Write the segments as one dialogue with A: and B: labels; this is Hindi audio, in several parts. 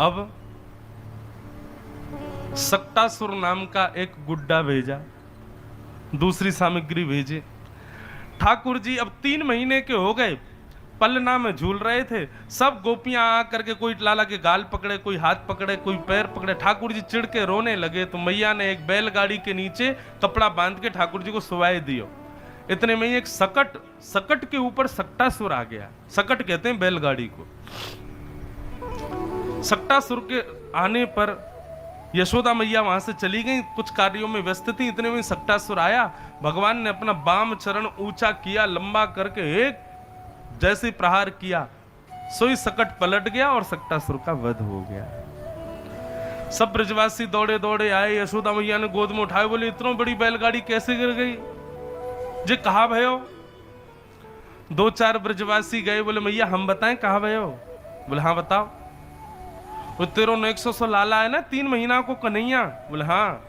A: अब सक्टासुर नाम का एक गुड्डा भेजा, दूसरी सामग्री भेजे। ठाकुर जी अब 3 महीने के हो गए, पलना में झूल रहे थे। सब गोपियां आकर के कोई लाला के गाल पकड़े, कोई हाथ पकड़े, कोई पैर पकड़े। ठाकुर जी चिढ़ के रोने लगे तो मैया ने एक बैलगाड़ी के नीचे कपड़ा बांध के ठाकुर जी को सुवाए दियो। इतने में ही एक सकट के ऊपर सक्टासुर आ गया। सकट कहते हैं बैलगाड़ी को। सक्टासुर के आने पर यशोदा मैया वहां से चली गई, कुछ कार्यों में व्यस्त थी। इतने में सक्टासुर आया, भगवान ने अपना बाम चरण ऊंचा किया, लंबा करके एक जैसे प्रहार किया, सोई सकट पलट गया और सक्टासुर का वध हो गया। सब ब्रजवासी दौड़े दौड़े आए, यशोदा मैया ने गोद में उठाए, बोले इतनी बड़ी बैलगाड़ी कैसे गिर गई जे, कहा भयो? 2-4 ब्रजवासी गए, बोले मैया हम बताएं कहा भयो? बोले हाँ बताओ। वो तेरो 100 लाला है ना 3 महीना को कन्हैया? बोले हाँ।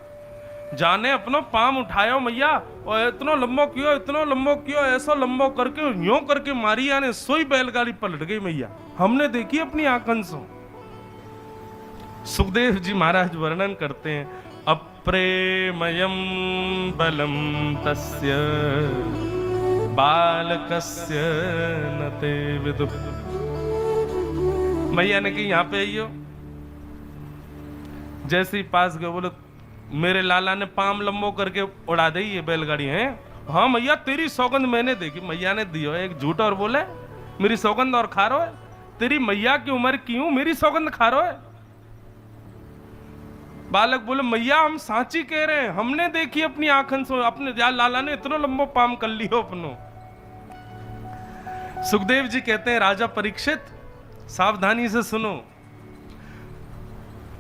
A: जाने अपनो पाम उठायो मैया और इतना लंबो कियो, ऐसा लंबो करके यूं करके मारी, यानी सोई बैलगाड़ी पलट गई मैया, हमने देखी अपनी आंखन से। सुखदेव जी महाराज वर्णन करते हैं, अप्रेमयम बलम तस्य बालकस्य नते विदु। मैया ने कही यहां पे आइयो। जैसे ही पास गए, बोले मेरे लाला ने पाम लंबो करके उड़ा दी ये बैलगाड़ी है। हाँ मैया तेरी सौगंध मैंने देखी। मैया ने दियो एक झूठ और बोले मेरी सौगंध और खा रो है? तेरी मैया की उम्र की हूं, मेरी सौगंध खा रो है? बालक बोले मैया हम सांची कह रहे हैं, हमने देखी अपनी आंखन से, अपने लाला ने इतना लंबो पाम कर लियो अपनो। सुखदेव जी कहते हैं राजा परीक्षित सावधानी से सुनो,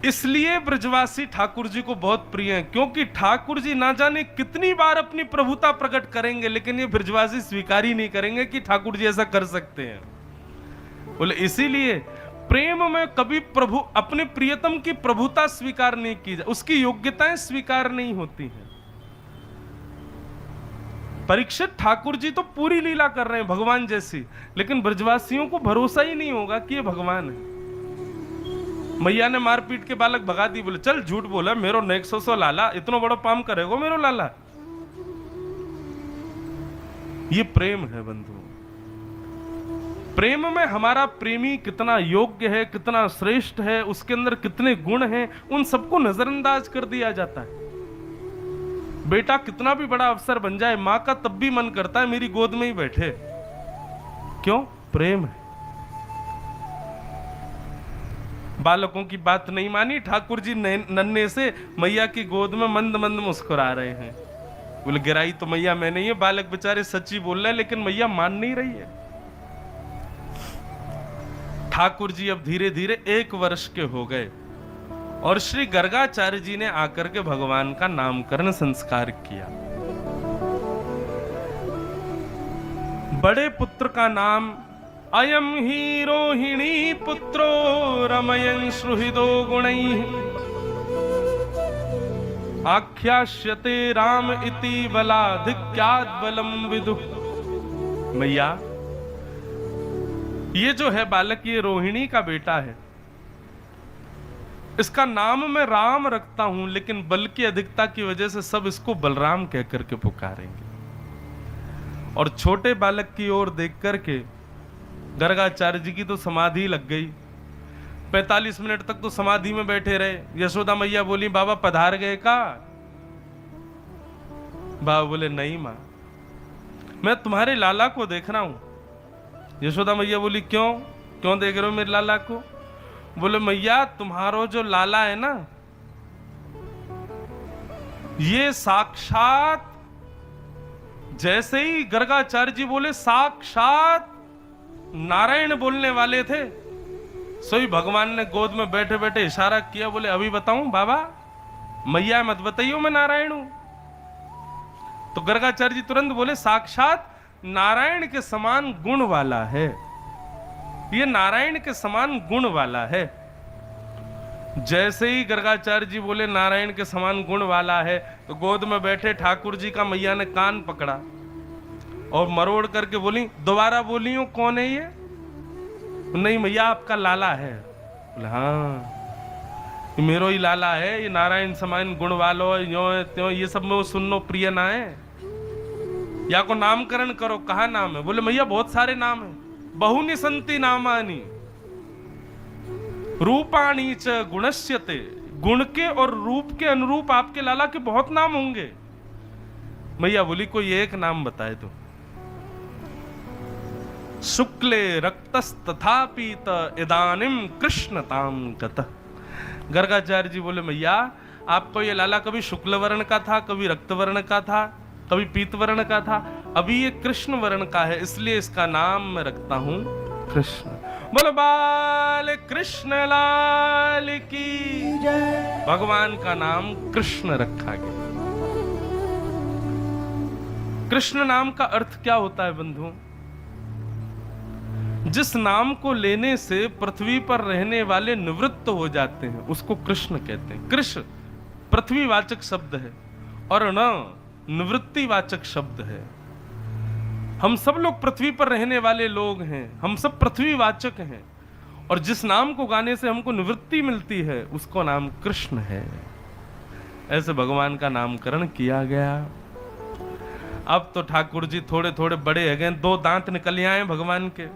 A: इसलिए ब्रजवासी ठाकुर जी को बहुत प्रिय हैं, क्योंकि ठाकुर जी ना जाने कितनी बार अपनी प्रभुता प्रकट करेंगे, लेकिन ये ब्रजवासी स्वीकार ही नहीं करेंगे कि ठाकुर जी ऐसा कर सकते हैं। बोले इसीलिए प्रेम में कभी प्रभु अपने प्रियतम की प्रभुता स्वीकार नहीं की जाए, उसकी योग्यताएं स्वीकार नहीं होती हैं। परीक्षित ठाकुर जी तो पूरी लीला कर रहे हैं भगवान जैसी, लेकिन ब्रजवासियों को भरोसा ही नहीं होगा कि ये भगवान है। मैया ने मारपीट के बालक भगा दी, बोले चल झूठ बोला, मेरो 100 लाला इतना बड़ा पाम करेगा मेरो लाला। ये प्रेम है बंधु। प्रेम में हमारा प्रेमी कितना योग्य है, कितना श्रेष्ठ है, उसके अंदर कितने गुण हैं, उन सबको नजरअंदाज कर दिया जाता है। बेटा कितना भी बड़ा अफसर बन जाए, मां का तब भी मन करता है मेरी गोद में ही बैठे। क्यों? प्रेम है। बालकों की बात नहीं मानी, ठाकुर जी नन्हे से मैया की गोद में मंद मंद मुस्कुरा रहे हैं। बोले गिराई तो मैया मैं नहीं है, बालक बेचारे सच्ची बोल रहे हैं, लेकिन मैया मान नहीं रही है। ठाकुर जी अब धीरे धीरे 1 वर्ष के हो गए और श्री गर्गाचार्य जी ने आकर के भगवान का नामकरण संस्कार किया। बड़े पुत्र का नाम अयम ही रोहिणी पुत्रो रमयन् श्रुहिदो गुणैः आख्यास्यते राम इति बलाधिक्याद् बलम विदुः। मैया ये जो है बालक, ये रोहिणी का बेटा है, इसका नाम मैं राम रखता हूं, लेकिन बल की अधिकता की वजह से सब इसको बलराम कह करके पुकारेंगे। और छोटे बालक की ओर देख करके गर्गाचार्य जी की तो समाधि लग गई। 45 मिनट तक तो समाधि में बैठे रहे। यशोदा मैया बोली बाबा पधार गए का? बाबा बोले नहीं मां, मैं तुम्हारे लाला को देख रहा हूं। यशोदा मैया बोली क्यों देख रहे हो मेरे लाला को? बोले मैया तुम्हारो जो लाला है ना, ये साक्षात, जैसे ही गर्गाचार्य जी बोले साक्षात नारायण बोलने वाले थे, सोई भगवान ने गोद में बैठे बैठे इशारा किया, बोले अभी बताऊं बाबा? मैया मत बताइयो मैं नारायण हूं। तो गर्गाचार्य जी तुरंत बोले साक्षात नारायण के समान गुण वाला है, ये नारायण के समान गुण वाला है। जैसे ही गर्गाचार्य जी बोले नारायण के समान गुण वाला है, तो गोद में बैठे ठाकुर जी का मैया ने कान पकड़ा और मरोड़ करके बोली दोबारा बोली हूं कौन है ये? नहीं मैया आपका लाला है। बोले हाँ, ये मेरो ही लाला है, ये नारायण समान गुण वालो, यो त्यों, ये सब में वो सुननो प्रिय ना है, या को नामकरण करो। कहा नाम है? बोले भैया बहुत सारे नाम है, बहुनि संति नामानि रूपाणी च गुणस्यते, गुण के और रूप के अनुरूप आपके लाला के बहुत नाम होंगे। मैया बोली कोई एक नाम बताए तो। शुक्ले रक्तस्तथापीत इदानिम कृष्णताम गतः। गर्गाचार्य जी बोले मैया आपको ये लाला कभी शुक्ल वर्ण का था, कभी रक्त वर्ण का था, कभी पीत वर्ण का था, अभी ये कृष्ण वर्ण का है, इसलिए इसका नाम मैं रखता हूं कृष्ण। बोलो बाल कृष्ण लाल की जय। भगवान का नाम कृष्ण रखा गया। कृष्ण नाम का अर्थ क्या होता है बंधुओं? जिस नाम को लेने से पृथ्वी पर रहने वाले निवृत्त हो जाते हैं उसको कृष्ण कहते हैं। कृष्ण पृथ्वीवाचक शब्द है और न निवृत्तिवाचक शब्द है। हम सब लोग पृथ्वी पर रहने वाले लोग हैं, हम सब पृथ्वीवाचक हैं, और जिस नाम को गाने से हमको निवृत्ति मिलती है उसको नाम कृष्ण है। ऐसे भगवान का नामकरण किया गया। अब तो ठाकुर जी थोड़े थोड़े बड़े हो गए, 2 दांत निकल आए भगवान के,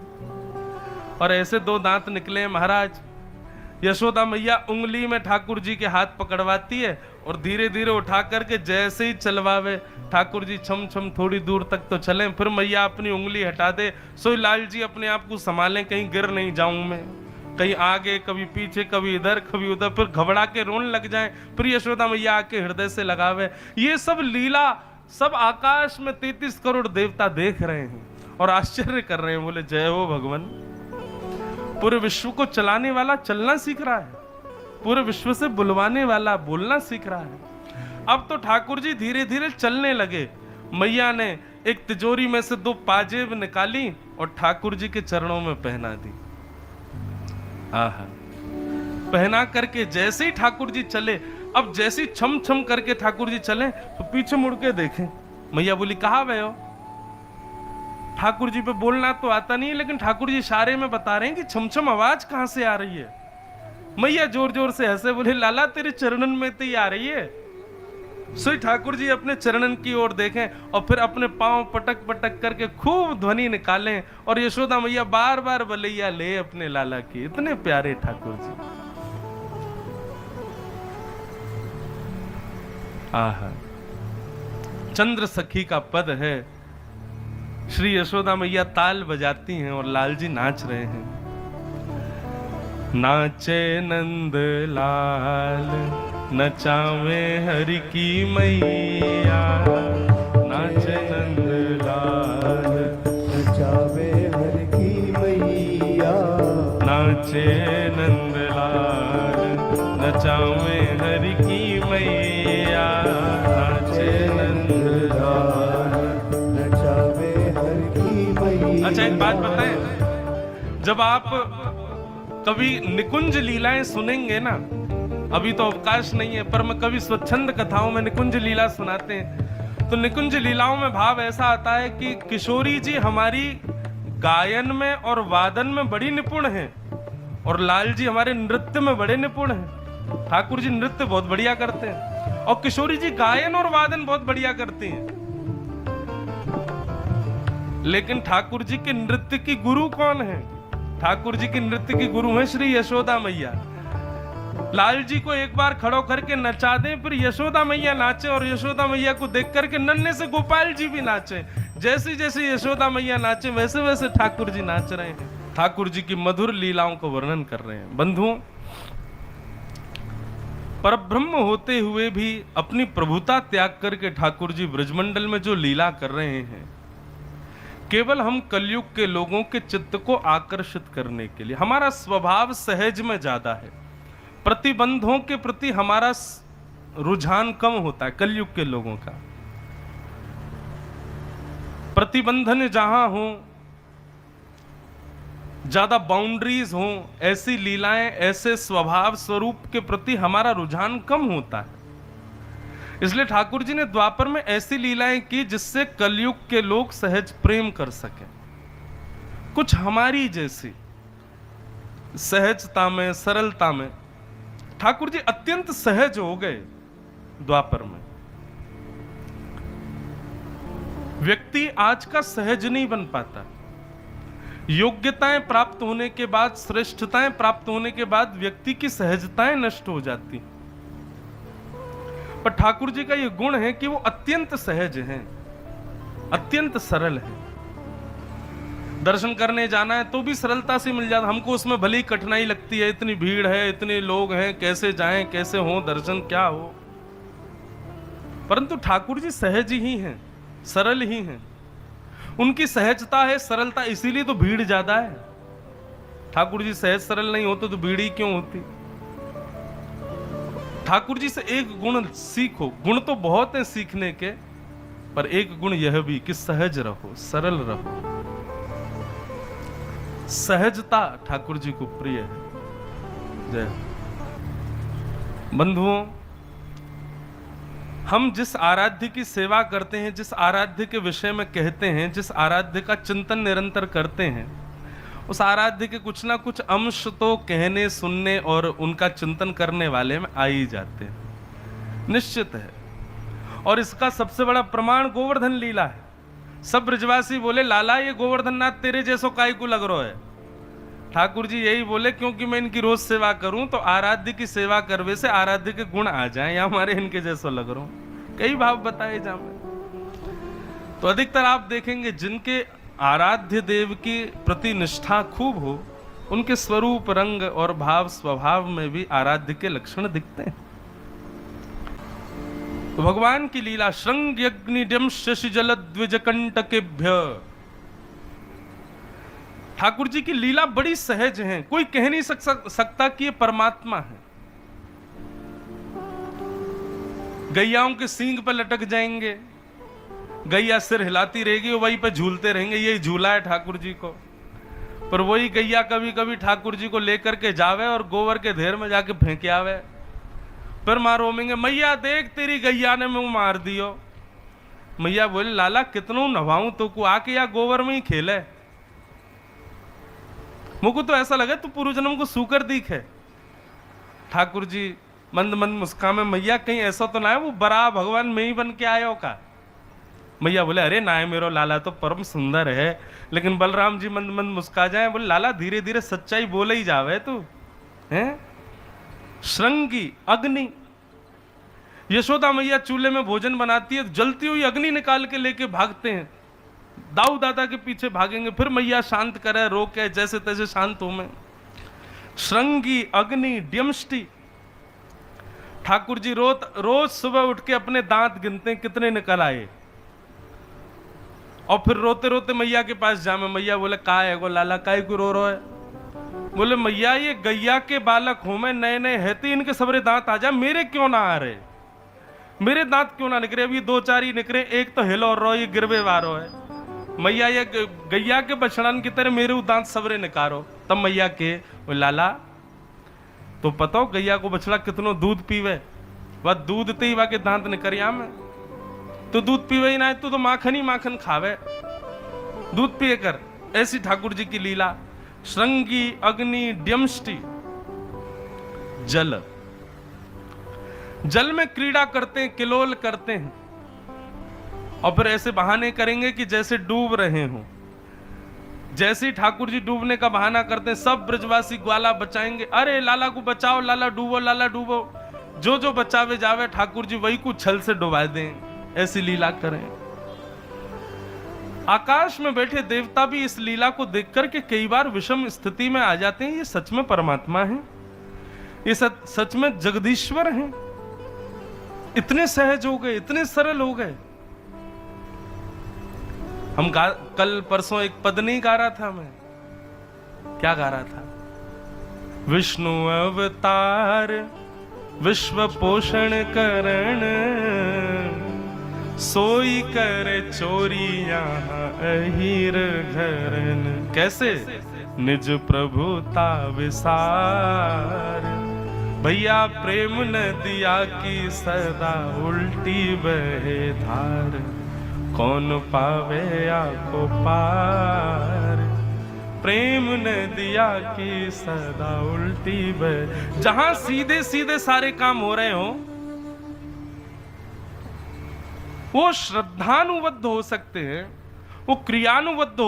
A: और ऐसे 2 दांत निकले महाराज। यशोदा मैया उंगली में ठाकुर जी के हाथ पकड़वाती है और धीरे धीरे उठा करके जैसे ही चलवावे ठाकुर जी छम छम थोड़ी दूर तक तो चलें, फिर मैया अपनी उंगली हटा दे। सो लाल जी अपने आप को संभालें, कहीं गिर नहीं जाऊं मैं, कहीं आगे कभी पीछे, कभी इधर कभी उधर, फिर घबरा के रोने लग जाएं, फिर यशोदा मैया आके हृदय से लगावे। ये सब लीला सब आकाश में 33 करोड़ देवता देख रहे हैं और आश्चर्य कर रहे हैं। बोले जय हो भगवान। पूरे विश्व को चलाने वाला चलना सीख रहा है, पूरे विश्व से बुलवाने वाला बोलना सीख रहा है। अब तो ठाकुर जी धीरे धीरे चलने लगे। मैया ने एक तिजोरी में से 2 पाजेब निकाली और ठाकुर जी के चरणों में पहना दी। आहा, पहना करके जैसे ही ठाकुर जी चले, अब जैसे ही छम छम करके ठाकुर जी चले तो पीछे मुड़ के देखें। मैया बोली कहाँ गए हो? ठाकुर जी पे बोलना तो आता नहीं है, लेकिन ठाकुर जी इशारे में बता रहे हैं कि छमछम आवाज कहां से आ रही है। मैया जोर जोर से हंसे, बोले लाला तेरे चरणन में तो ही आ रही है। सो ठाकुर जी अपने चरणन की ओर देखें और फिर अपने पांव पटक पटक करके खूब ध्वनि निकालें, और यशोदा मैया बार बार बलैया ले अपने लाला की। इतने प्यारे ठाकुर जी। आहा, चंद्र सखी का पद है। श्री यशोदा मैया ताल बजाती हैं और लाल जी नाच रहे हैं। नाचे नंद लाल नचावे हरि की मैया, नाचे नंद लाल नचावे हरि की मैया, नाचे नंद लाल नचावे हरि की मैया, नाचे नंद लाल नचावे हरि की मैया। अच्छा एक बात बताएं, जब आप कभी निकुंज लीलाएं सुनेंगे ना, अभी तो अवकाश नहीं है, पर मैं कभी स्वच्छंद कथाओं में निकुंज लीला सुनाते हैं, तो निकुंज लीलाओं में भाव ऐसा आता है कि किशोरी जी हमारी गायन में और वादन में बड़ी निपुण हैं, और लाल जी हमारे नृत्य में बड़े निपुण हैं। ठाकुर जी नृत्य बहुत बढ़िया करते हैं और किशोरी जी गायन और वादन बहुत बढ़िया करती हैं। लेकिन ठाकुर जी के नृत्य की गुरु कौन है? ठाकुर जी की नृत्य की गुरु है श्री यशोदा मैया। लाल जी को एक बार खड़ो करके नचा दें, फिर यशोदा मैया नाचे, और यशोदा मैया को देख करके नन्हे से गोपाल जी भी नाचे। जैसे जैसे यशोदा मैया नाचे वैसे वैसे ठाकुर जी नाच रहे हैं। ठाकुर जी की मधुर लीलाओं को वर्णन कर रहे हैं। बंधुओं, परब्रह्म होते हुए भी अपनी प्रभुता त्याग करके ठाकुर जी ब्रजमंडल में जो लीला कर रहे हैं, केवल हम कलयुग के लोगों के चित्त को आकर्षित करने के लिए। हमारा स्वभाव सहज में ज्यादा है, प्रतिबंधों के प्रति हमारा रुझान कम होता है कलयुग के लोगों का। प्रतिबंधन जहां हो, ज्यादा बाउंड्रीज हो, ऐसी लीलाएं, ऐसे स्वभाव स्वरूप के प्रति हमारा रुझान कम होता है। इसलिए ठाकुर जी ने द्वापर में ऐसी लीलाएं की जिससे कलयुग के लोग सहज प्रेम कर सके, कुछ हमारी जैसी। सहजता में, सरलता में ठाकुर जी अत्यंत सहज हो गए। द्वापर में व्यक्ति आज का सहज नहीं बन पाता। योग्यताएं प्राप्त होने के बाद, श्रेष्ठताएं प्राप्त होने के बाद व्यक्ति की सहजताएं नष्ट हो जाती। पर ठाकुर जी का यह गुण है कि वो अत्यंत सहज हैं, अत्यंत सरल है। दर्शन करने जाना है तो भी सरलता से मिल जाता। हमको उसमें भली कठिनाई लगती है, इतनी भीड़ है, इतने लोग हैं, कैसे जाएं, कैसे हो दर्शन, क्या हो। परंतु ठाकुर जी सहज ही हैं, सरल ही हैं। उनकी सहजता है, सरलता, इसीलिए तो भीड़ ज्यादा है। ठाकुर जी सहज सरल नहीं होते तो भीड़ ही क्यों होती। ठाकुर जी से एक गुण सीखो। गुण तो बहुत है सीखने के, पर एक गुण यह भी कि सहज रहो, सरल रहो। सहजता ठाकुर जी को प्रिय है। जय बंधुओं, हम जिस आराध्य की सेवा करते हैं, जिस आराध्य के विषय में कहते हैं, जिस आराध्य का चिंतन निरंतर करते हैं, उस आराध्य के कुछ ना कुछ अंश तो कहने, सुनने और उनका चिंतन करने वाले में आ ही जाते हैं, निश्चित है। और इसका सबसे बड़ा प्रमाण गोवर्धन लीला है। सब ब्रजवासी बोले, लाला ये गोवर्धन नाथ तेरे जैसो काय को लग रहा है। ठाकुर जी यही बोले, क्योंकि मैं इनकी रोज सेवा करूं तो आराध्य की सेवा करवे से आराध्य के गुण आ जाएं, या हमारे इनके जैसो लग रहा हूं। कई भाव बताए जाए तो अधिकतर आप देखेंगे जिनके आराध्य देव की प्रति निष्ठा खूब हो, उनके स्वरूप, रंग और भाव, स्वभाव में भी आराध्य के लक्षण दिखते हैं। तो भगवान की लीला श्रृंग यज्ञ शशि जल द्विज कंटकेभ्य। ठाकुर जी की लीला बड़ी सहज है, कोई कह नहीं सकता कि ये परमात्मा है। गैयाओं के सींग पर लटक जाएंगे, गैया सिर हिलाती रहेगी, वहीं पे झूलते रहेंगे। यही झूला है ठाकुर जी को। पर वही गैया कभी कभी ठाकुर जी को लेकर के जावे और गोबर के ढेर में जाके फेंके आवे। फिर मां रोमेंगे, मैया देख तेरी गैया ने मुंह मार दियो। मैया बोले, लाला कितनों नवाऊं तो को आके या गोबर में ही खेले। मुझको तो ऐसा लगा तू पूर्व जन्म को सूकर दिख है। ठाकुर जी मंद मंद मुस्कान में, मैया कहीं ऐसा तो ना है वो बरा भगवान में ही बन के आयो का। मैया बोले, अरे ना है मेरो लाला तो परम सुंदर है। लेकिन बलराम जी मंद मंद मुस्का जाए, बोले लाला धीरे धीरे सच्चाई बोले ही जावे तू हैं। श्रृंगी अग्नि, यशोदा मैया चूल्हे में भोजन बनाती है, जलती हुई अग्नि निकाल के लेके भागते हैं। दाऊ दादा के पीछे भागेंगे, फिर मैया शांत करे, रोके, जैसे तैसे शांत हो में। श्रृंगी अग्नि ड्यमष्टि। ठाकुर जी रोज सुबह उठ के अपने दांत गिनते हैं कितने निकल आए, और फिर रोते रोते मैया के पास जामे। मैया बोले, का है गो लाला, काय को रो रहा है। बोले, मैया ये गैया के बालक हो मैं, नए नए है, इनके सबरे दांत आ जा, मेरे क्यों ना आ रहे, मेरे दांत क्यों ना निकले। अभी दो चार ही निकले, एक तो हिलो रो, ये गिरवे वारो है। मैया ये गैया के बछड़न की तरह मेरे दांत सबरे निकारो। तब मैया के, लाला तो पता हो गैया को बछड़ा कितनो दूध पीवे, वह दूध ते ही वा के दांत निकरिया में। तो दूध पीवे ही ना, तो माखन ही माखन खावे, दूध पिए कर। ऐसी ठाकुर जी की लीला। श्रृंगी अग्नि ड्यमष्टि। जल, जल में क्रीड़ा करते हैं, किलोल करते हैं, और फिर ऐसे बहाने करेंगे कि जैसे डूब रहे हो। जैसे ही ठाकुर जी डूबने का बहाना करते हैं, सब ब्रजवासी ग्वाला बचाएंगे, अरे लाला को बचाओ, लाला डूबो, लाला डूबो। जो जो बचावे जावे ठाकुर जी वही को छल से डुबा दें। ऐसी लीला करें। आकाश में बैठे देवता भी इस लीला को देखकर के कई बार विषम स्थिति में आ जाते हैं। ये सच में परमात्मा है, ये सच में जगदीश्वर हैं। इतने सहज हो गए, इतने सरल हो गए। हम कल परसों एक पद नहीं गा रहा था मैं, क्या गा रहा था? विष्णु अवतार विश्व पोषण करण, सोई कर चोरी यहाँ अहिर घरन। कैसे? निज प्रभुता विसार, भैया प्रेम नदिया की सदा उल्टी बहे धार, कौन पावे आपको पार। प्रेम ने दिया कि सदा उल्टी बह। जहां सीधे सीधे सारे काम हो रहे हो वो श्रद्धानुबद्ध हो सकते हैं, वो क्रियानुबद्ध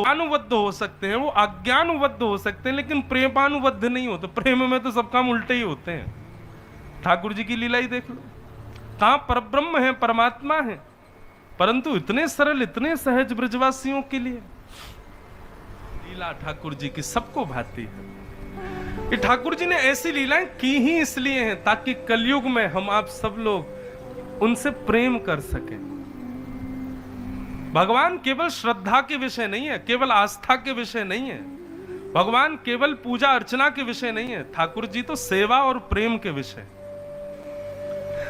A: हो सकते हैं, वो आज्ञानुबद्ध हो सकते हैं, लेकिन प्रेमानुबद्ध नहीं होते। प्रेम में तो सब काम उल्टे ही होते हैं। ठाकुर जी की लीला ही देख लो, कहां परब्रह्म है, परमात्मा है, परंतु इतने सरल, इतने सहज ब्रजवासियों के लिए लीला ठाकुर जी की सबको भाती है। ये ठाकुर जी ने ऐसी लीलाएं की ही इसलिए हैं ताकि कलयुग में हम आप सब लोग उनसे प्रेम कर सकें। भगवान केवल श्रद्धा के विषय नहीं है, केवल आस्था के विषय नहीं है, भगवान केवल पूजा अर्चना के विषय नहीं है। ठाकुर जी तो सेवा और प्रेम के विषय।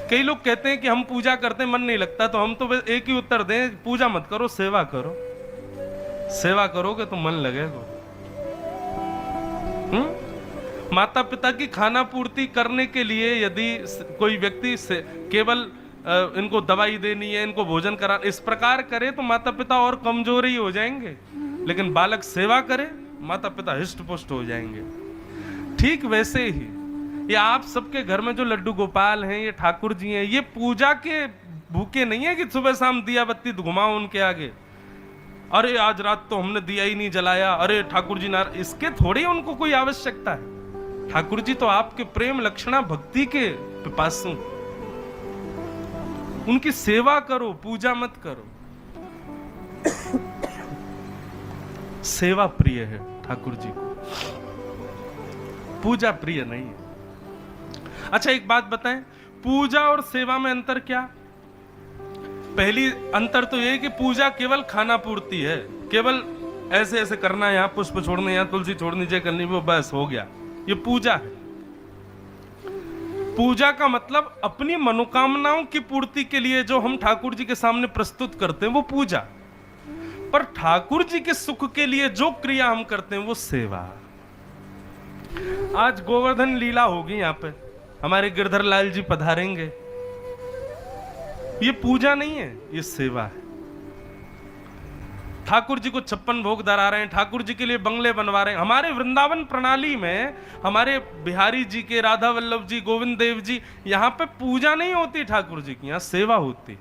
A: कई लोग कहते हैं कि हम पूजा करते मन नहीं लगता, तो हम तो एक ही उत्तर दें, पूजा मत करो, सेवा करो। सेवा करोगे तो मन लगेगा। माता पिता की खाना पूर्ति करने के लिए यदि कोई व्यक्ति से केवल इनको दवाई देनी है, इनको भोजन करा, इस प्रकार करे तो माता पिता और कमजोर ही हो जाएंगे। लेकिन बालक सेवा करे, माता पिता हिष्ट पुष्ट हो जाएंगे। ठीक वैसे ही ये आप सबके घर में जो लड्डू गोपाल हैं, ये ठाकुर जी हैं, ये पूजा के भूखे नहीं है कि सुबह शाम दिया बत्ती घुमाओ उनके आगे, अरे आज रात तो हमने दिया ही नहीं जलाया, अरे ठाकुर जी ना, इसके थोड़ी उनको कोई आवश्यकता है। ठाकुर जी तो आपके प्रेम लक्षणा भक्ति के पिपासु, उनकी सेवा करो, पूजा मत करो। सेवा प्रिय है ठाकुर जी को, पूजा प्रिय नहीं है। अच्छा एक बात बताएं, पूजा और सेवा में अंतर क्या? पहली अंतर तो यह कि पूजा केवल खाना पूर्ति है, केवल ऐसे ऐसे करना है, यहां पुष्प छोड़ने, यहां तुलसी छोड़नी, जय करनी, वो बस हो गया, ये पूजा है। पूजा का मतलब अपनी मनोकामनाओं की पूर्ति के लिए जो हम ठाकुर जी के सामने प्रस्तुत करते हैं वो पूजा, पर ठाकुर जी के सुख के लिए जो क्रिया हम करते हैं वो सेवा। आज गोवर्धन लीला होगी, यहां पे हमारे गिरधर लाल जी पधारेंगे, ये पूजा नहीं है, ये सेवा है। ठाकुर जी को 56 भोग धरा रहे हैं, ठाकुर जी के लिए बंगले बनवा रहे हैं। हमारे वृंदावन प्रणाली में हमारे बिहारी जी के, राधा वल्लभ जी, गोविंद देव जी, यहां पे पूजा नहीं होती ठाकुर जी की, यहां सेवा होती है।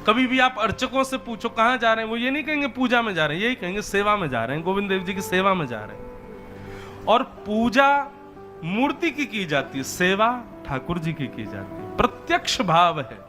A: कभी भी आप अर्चकों से पूछो कहां जा रहे हैं, वो ये नहीं कहेंगे पूजा में जा रहे हैं, यही कहेंगे सेवा में जा रहे हैं, गोविंद देव जी की सेवा में जा रहे हैं। और पूजा मूर्ति की जाती है, सेवा ठाकुर जी की जाती है, प्रत्यक्ष भाव है।